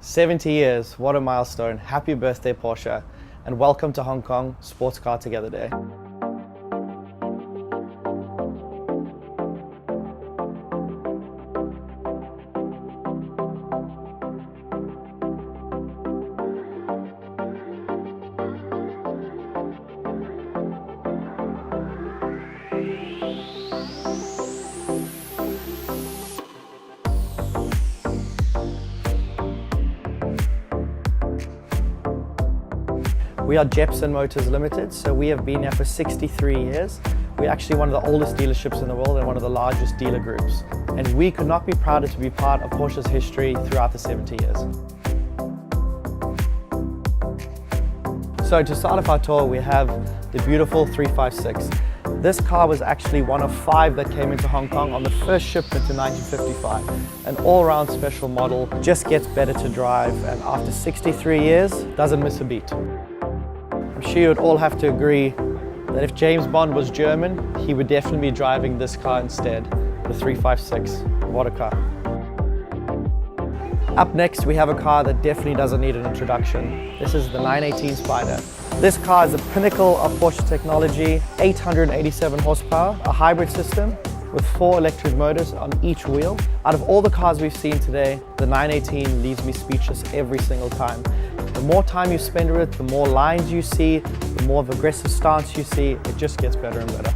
70 years, what a milestone. Happy birthday, Porsche, and welcome to Hong Kong Sports Car Together Day. We are Jepson Motors Limited, so we have been here for 63 years. We're actually one of the oldest dealerships in the world and one of the largest dealer groups. And we could not be prouder to be part of Porsche's history throughout the 70 years. So to start off our tour, we have the beautiful 356. This car was actually one of 5 that came into Hong Kong on the first shipment in 1955. An all-round special model, just gets better to drive, and after 63 years, doesn't miss a beat. I'm sure you would all have to agree that if James Bond was German, he would definitely be driving this car instead, the 356. What a car. Up next, we have a car that definitely doesn't need an introduction. This is the 918 Spider. This car is the pinnacle of Porsche technology, 887 horsepower, a hybrid system with 4 electric motors on each wheel. Out of all the cars we've seen today, the 918 leaves me speechless every single time. The more time you spend with it, the more lines you see, the more of aggressive stance you see, it just gets better and better.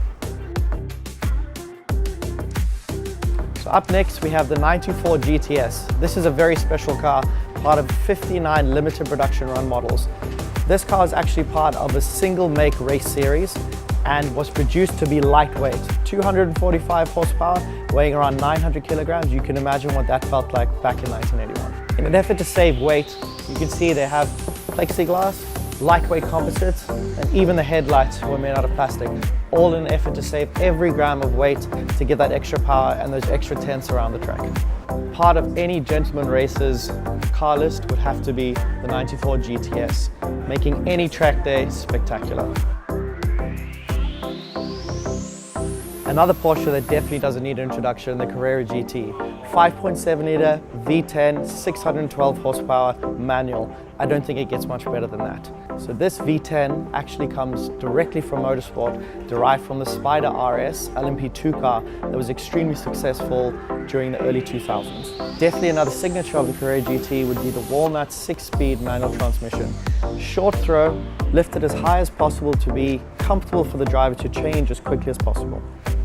So up next, we have the 924 GTS. This is a very special car, part of 59 limited production run models. This car is actually part of a single make race series and was produced to be lightweight. 245 horsepower, weighing around 900 kilograms. You can imagine what that felt like back in 1981. In an effort to save weight, you can see they have plexiglass, lightweight composites, and even the headlights were made out of plastic. All in an effort to save every gram of weight to get that extra power and those extra tenths around the track. Part of any gentleman racer's car list would have to be the 94 GTS, making any track day spectacular. Another Porsche that definitely doesn't need an introduction, the Carrera GT. 5.7 litre, V10, 612 horsepower, manual. I don't think it gets much better than that. So this V10 actually comes directly from motorsport, derived from the Spider RS LMP2 car that was extremely successful during the early 2000s. Definitely another signature of the Carrera GT would be the walnut 6-speed manual transmission. Short throw, lifted as high as possible to be comfortable for the driver to change as quickly as possible.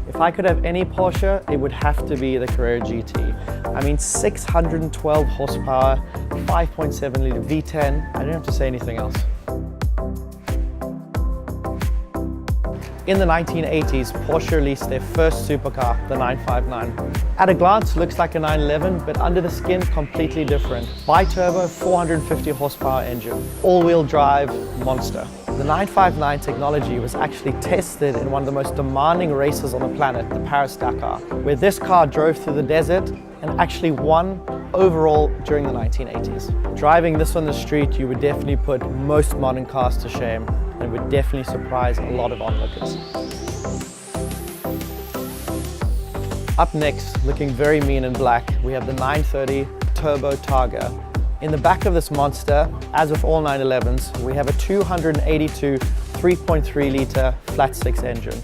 If I could have any Porsche, it would have to be the Carrera GT. I mean, 612 horsepower, 5.7 litre V10, I don't have to say anything else. In the 1980s, Porsche released their first supercar, the 959. At a glance, looks like a 911, but under the skin, completely different. Bi-turbo, 450 horsepower engine, all-wheel drive monster. The 959 technology was actually tested in one of the most demanding races on the planet, the Paris-Dakar, where this car drove through the desert and actually won overall during the 1980s. Driving this on the street, you would definitely put most modern cars to shame, and would definitely surprise a lot of onlookers. Up next, looking very mean in black, we have the 930 Turbo Targa. In the back of this monster, as with all 911s, we have a 282 3.3 litre flat 6 engine.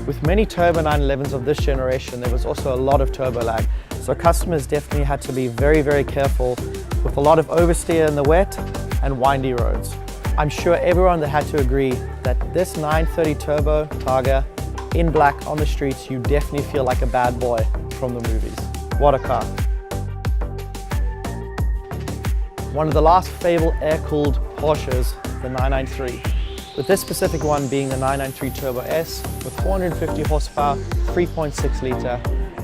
With many turbo 911s of this generation, there was also a lot of turbo lag, so customers definitely had to be very, very careful with a lot of oversteer in the wet and windy roads. I'm sure everyone that had to agree that this 930 Turbo Targa in black on the streets, you definitely feel like a bad boy from the movies. What a car. One of the last fabled air-cooled Porsches, the 993. With this specific one being the 993 Turbo S with 450 horsepower, 3.6 litre,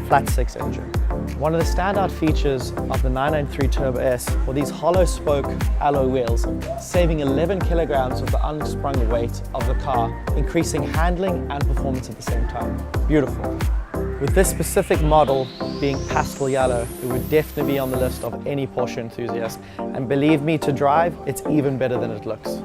flat 6 engine. One of the standout features of the 993 Turbo S were these hollow spoke alloy wheels, saving 11 kilograms of the unsprung weight of the car, increasing handling and performance at the same time. Beautiful. With this specific model being pastel yellow, it would definitely be on the list of any Porsche enthusiast. And believe me, to drive, it's even better than it looks.